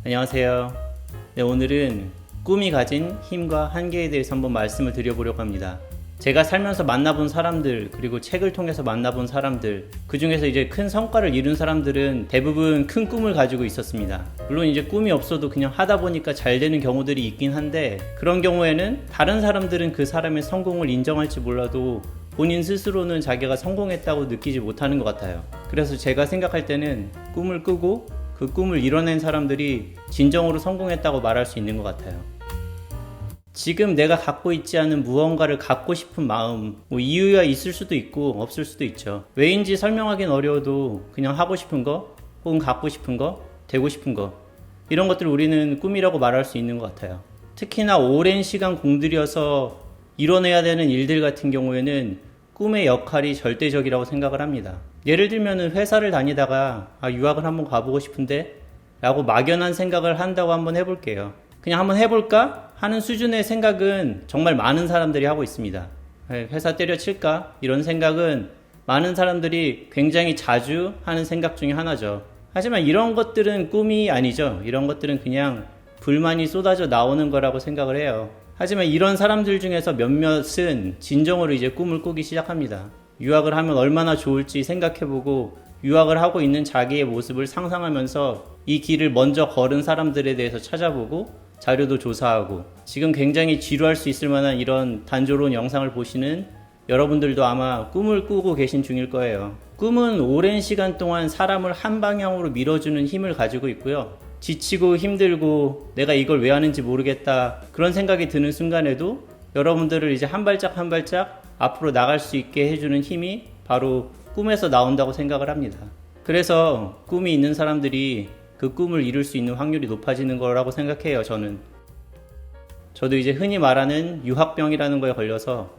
안녕하세요. 네, 오늘은 꿈이 가진 힘과 한계에 대해서 한번 말씀을 드려보려고 합니다. 제가 살면서 만나본 사람들, 그리고 책을 통해서 만나본 사람들, 그 중에서 이제 큰 성과를 이룬 사람들은 대부분 큰 꿈을 가지고 있었습니다. 물론 이제 꿈이 없어도 그냥 하다 보니까 잘 되는 경우들이 있긴 한데, 그런 경우에는 다른 사람들은 그 사람의 성공을 인정할지 몰라도 본인 스스로는 자기가 성공했다고 느끼지 못하는 것 같아요. 그래서 제가 생각할 때는 꿈을 꾸고 그 꿈을 이뤄낸 사람들이 진정으로 성공했다고 말할 수 있는 것 같아요. 지금 내가 갖고 있지 않은 무언가를 갖고 싶은 마음, 이유가 있을 수도 있고 없을 수도 있죠. 왜인지 설명하기는 어려워도 그냥 하고 싶은 거, 혹은 갖고 싶은 거, 되고 싶은 거, 이런 것들을 우리는 꿈이라고 말할 수 있는 것 같아요. 특히나 오랜 시간 공들여서 이뤄내야 되는 일들 같은 경우에는 꿈의 역할이 절대적이라고 생각을 합니다. 예를 들면 회사를 다니다가 유학을 한번 가보고 싶은데 라고 막연한 생각을 한다고 한번 해볼게요. 그냥 한번 해볼까? 하는 수준의 생각은 정말 많은 사람들이 하고 있습니다. 회사 때려칠까? 이런 생각은 많은 사람들이 굉장히 자주 하는 생각 중에 하나죠. 하지만 이런 것들은 꿈이 아니죠. 이런 것들은 그냥 불만이 쏟아져 나오는 거라고 생각을 해요. 하지만 이런 사람들 중에서 몇몇은 진정으로 이제 꿈을 꾸기 시작합니다. 유학을 하면 얼마나 좋을지 생각해보고 유학을 하고 있는 자기의 모습을 상상하면서 이 길을 먼저 걸은 사람들에 대해서 찾아보고 자료도 조사하고, 지금 굉장히 지루할 수 있을 만한 이런 단조로운 영상을 보시는 여러분들도 아마 꿈을 꾸고 계신 중일 거예요. 꿈은 오랜 시간 동안 사람을 한 방향으로 밀어주는 힘을 가지고 있고요. 지치고 힘들고 내가 이걸 왜 하는지 모르겠다 그런 생각이 드는 순간에도 여러분들을 이제 한 발짝 한 발짝 앞으로 나갈 수 있게 해주는 힘이 바로 꿈에서 나온다고 생각을 합니다. 그래서 꿈이 있는 사람들이 그 꿈을 이룰 수 있는 확률이 높아지는 거라고 생각해요. 저도 이제 흔히 말하는 유학병이라는 거에 걸려서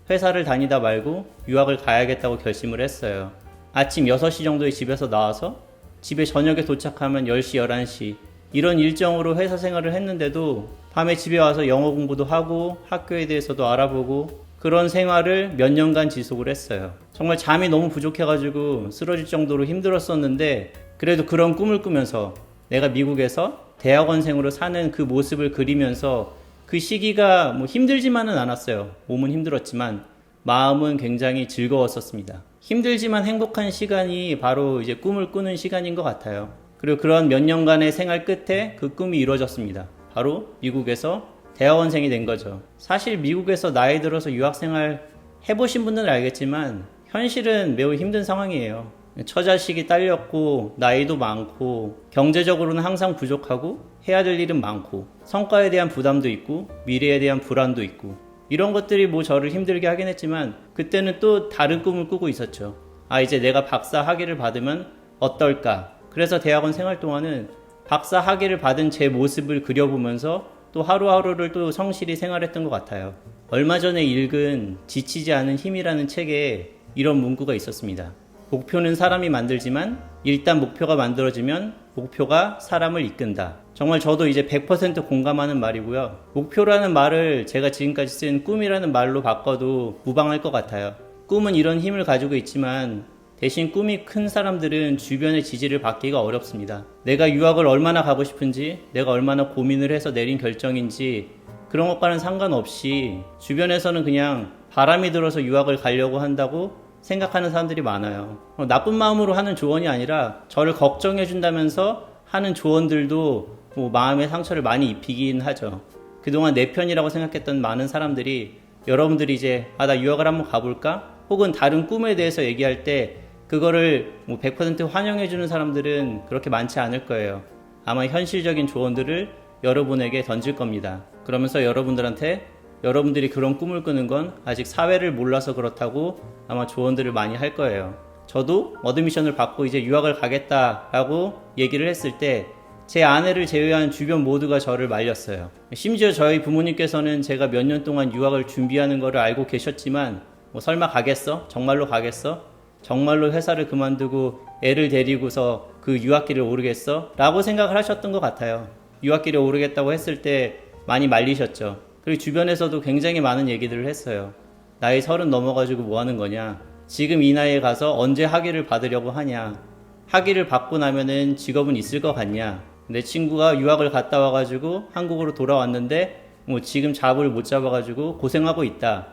회사를 다니다 말고 유학을 가야겠다고 결심을 했어요. 아침 6시 정도에 집에서 나와서 집에 저녁에 도착하면 10시, 11시 이런 일정으로 회사 생활을 했는데도 밤에 집에 와서 영어 공부도 하고 학교에 대해서도 알아보고 그런 생활을 몇 년간 지속을 했어요. 정말 잠이 너무 부족해가지고 쓰러질 정도로 힘들었었는데, 그래도 그런 꿈을 꾸면서 내가 미국에서 대학원생으로 사는 그 모습을 그리면서 그 시기가 힘들지만은 않았어요. 몸은 힘들었지만 마음은 굉장히 즐거웠었습니다. 힘들지만 행복한 시간이 바로 이제 꿈을 꾸는 시간인 것 같아요. 그리고 그런 몇 년간의 생활 끝에 그 꿈이 이루어졌습니다. 바로 미국에서 대학원생이 된 거죠. 사실 미국에서 나이 들어서 유학생활 해보신 분들은 알겠지만 현실은 매우 힘든 상황이에요. 처자식이 딸렸고 나이도 많고 경제적으로는 항상 부족하고 해야 될 일은 많고 성과에 대한 부담도 있고 미래에 대한 불안도 있고, 이런 것들이 저를 힘들게 하긴 했지만 그때는 또 다른 꿈을 꾸고 있었죠. 이제 내가 박사 학위를 받으면 어떨까? 그래서 대학원 생활 동안은 박사 학위를 받은 제 모습을 그려보면서 또 하루하루를 또 성실히 생활했던 것 같아요. 얼마 전에 읽은 지치지 않은 힘이라는 책에 이런 문구가 있었습니다. 목표는 사람이 만들지만 일단 목표가 만들어지면 목표가 사람을 이끈다. 정말 저도 이제 100% 공감하는 말이고요. 목표라는 말을 제가 지금까지 쓴 꿈이라는 말로 바꿔도 무방할 것 같아요. 꿈은 이런 힘을 가지고 있지만 대신 꿈이 큰 사람들은 주변의 지지를 받기가 어렵습니다. 내가 유학을 얼마나 가고 싶은지, 내가 얼마나 고민을 해서 내린 결정인지 그런 것과는 상관없이 주변에서는 그냥 바람이 들어서 유학을 가려고 한다고 생각하는 사람들이 많아요. 나쁜 마음으로 하는 조언이 아니라 저를 걱정해 준다면서 하는 조언들도 마음의 상처를 많이 입히긴 하죠. 그동안 내 편이라고 생각했던 많은 사람들이 여러분들이 이제 나 유학을 한번 가볼까? 혹은 다른 꿈에 대해서 얘기할 때 그거를 100% 환영해 주는 사람들은 그렇게 많지 않을 거예요. 아마 현실적인 조언들을 여러분에게 던질 겁니다. 그러면서 여러분들한테 여러분들이 그런 꿈을 꾸는 건 아직 사회를 몰라서 그렇다고 아마 조언들을 많이 할 거예요. 저도 어드미션을 받고 이제 유학을 가겠다라고 얘기를 했을 때 제 아내를 제외한 주변 모두가 저를 말렸어요. 심지어 저희 부모님께서는 제가 몇 년 동안 유학을 준비하는 거를 알고 계셨지만 설마 가겠어? 정말로 가겠어? 정말로 회사를 그만두고 애를 데리고서 그 유학길을 오르겠어? 라고 생각을 하셨던 것 같아요. 유학길에 오르겠다고 했을 때 많이 말리셨죠. 그리고 주변에서도 굉장히 많은 얘기들을 했어요. 나이 30 넘어가지고 뭐 하는 거냐? 지금 이 나이에 가서 언제 학위를 받으려고 하냐? 학위를 받고 나면은 직업은 있을 것 같냐? 내 친구가 유학을 갔다 와가지고 한국으로 돌아왔는데 뭐 지금 잡을 못 잡아가지고 고생하고 있다.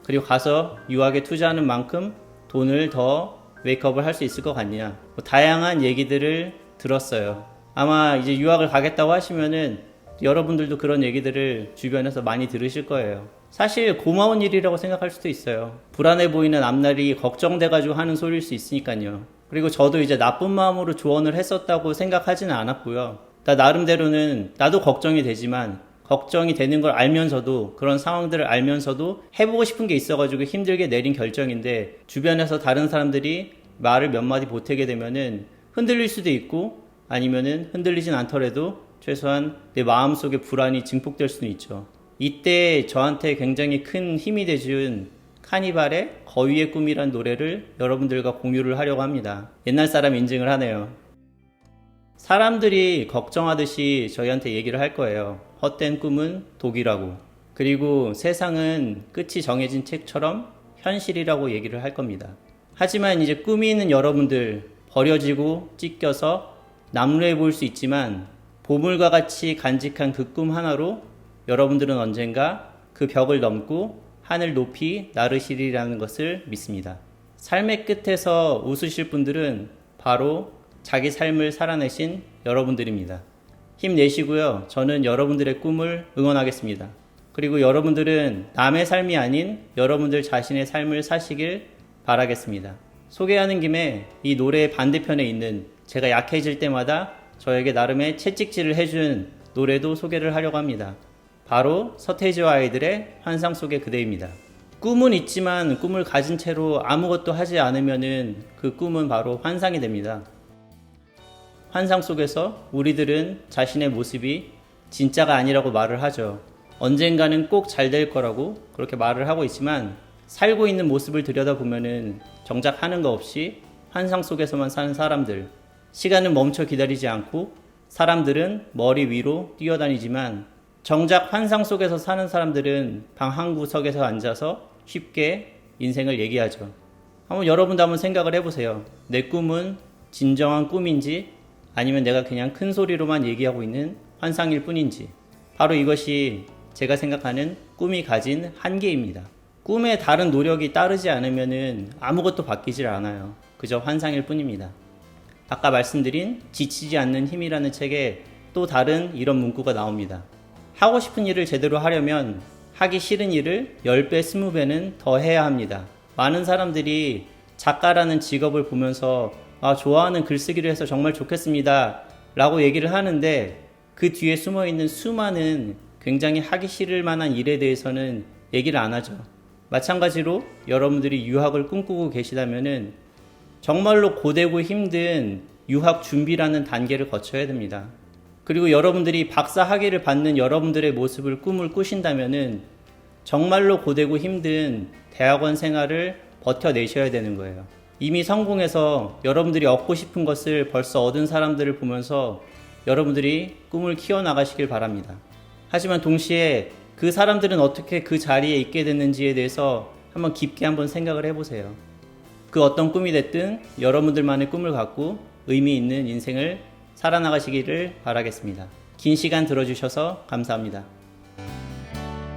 그리고 가서 유학에 투자하는 만큼 돈을 더 웨이크업을 할 수 있을 것 같냐. 뭐 다양한 얘기들을 들었어요. 아마 이제 유학을 가겠다고 하시면은 여러분들도 그런 얘기들을 주변에서 많이 들으실 거예요. 사실 고마운 일이라고 생각할 수도 있어요. 불안해 보이는 앞날이 걱정돼가지고 하는 소리일 수 있으니까요. 그리고 저도 이제 나쁜 마음으로 조언을 했었다고 생각하지는 않았고요. 나 나름대로는 나도 걱정이 되지만 걱정이 되는 걸 알면서도 그런 상황들을 알면서도 해보고 싶은 게 있어가지고 힘들게 내린 결정인데 주변에서 다른 사람들이 말을 몇 마디 보태게 되면은 흔들릴 수도 있고 아니면은 흔들리진 않더라도 최소한 내 마음속에 불안이 증폭될 수는 있죠. 이때 저한테 굉장히 큰 힘이 돼준 카니발의 거위의 꿈이란 노래를 여러분들과 공유를 하려고 합니다. 옛날 사람 인증을 하네요. 사람들이 걱정하듯이 저희한테 얘기를 할 거예요. 헛된 꿈은 독이라고. 그리고 세상은 끝이 정해진 책처럼 현실이라고 얘기를 할 겁니다. 하지만 이제 꿈이 있는 여러분들, 버려지고 찢겨서 남루해 보일 수 있지만 보물과 같이 간직한 그 꿈 하나로 여러분들은 언젠가 그 벽을 넘고 하늘 높이 나르시리라는 것을 믿습니다. 삶의 끝에서 웃으실 분들은 바로 자기 삶을 살아내신 여러분들입니다. 힘내시고요. 저는 여러분들의 꿈을 응원하겠습니다. 그리고 여러분들은 남의 삶이 아닌 여러분들 자신의 삶을 사시길 바라겠습니다. 소개하는 김에 이 노래의 반대편에 있는 제가 약해질 때마다 저에게 나름의 채찍질을 해준 노래도 소개를 하려고 합니다. 바로 서태지와 아이들의 환상 속의 그대입니다. 꿈은 있지만 꿈을 가진 채로 아무것도 하지 않으면은 그 꿈은 바로 환상이 됩니다. 환상 속에서 우리들은 자신의 모습이 진짜가 아니라고 말을 하죠. 언젠가는 꼭 잘 될 거라고 그렇게 말을 하고 있지만 살고 있는 모습을 들여다보면은 정작 하는 거 없이 환상 속에서만 사는 사람들, 시간은 멈춰 기다리지 않고 사람들은 머리 위로 뛰어다니지만 정작 환상 속에서 사는 사람들은 방 한 구석에서 앉아서 쉽게 인생을 얘기하죠. 여러분도 한번 생각을 해보세요. 내 꿈은 진정한 꿈인지 아니면 내가 그냥 큰 소리로만 얘기하고 있는 환상일 뿐인지. 바로 이것이 제가 생각하는 꿈이 가진 한계입니다. 꿈에 다른 노력이 따르지 않으면 아무것도 바뀌질 않아요. 그저 환상일 뿐입니다. 아까 말씀드린 지치지 않는 힘이라는 책에 또 다른 이런 문구가 나옵니다. 하고 싶은 일을 제대로 하려면 하기 싫은 일을 10배, 20배는 더 해야 합니다. 많은 사람들이 작가라는 직업을 보면서 좋아하는 글쓰기를 해서 정말 좋겠습니다 라고 얘기를 하는데 그 뒤에 숨어있는 수많은 굉장히 하기 싫을 만한 일에 대해서는 얘기를 안 하죠. 마찬가지로 여러분들이 유학을 꿈꾸고 계시다면은 정말로 고되고 힘든 유학 준비라는 단계를 거쳐야 됩니다. 그리고 여러분들이 박사 학위를 받는 여러분들의 모습을 꿈을 꾸신다면은 정말로 고되고 힘든 대학원 생활을 버텨내셔야 되는 거예요. 이미 성공해서 여러분들이 얻고 싶은 것을 벌써 얻은 사람들을 보면서 여러분들이 꿈을 키워나가시길 바랍니다. 하지만 동시에 그 사람들은 어떻게 그 자리에 있게 됐는지에 대해서 한번 깊게 한번 생각을 해보세요. 그 어떤 꿈이 됐든 여러분들만의 꿈을 갖고 의미 있는 인생을 살아나가시기를 바라겠습니다. 긴 시간 들어주셔서 감사합니다.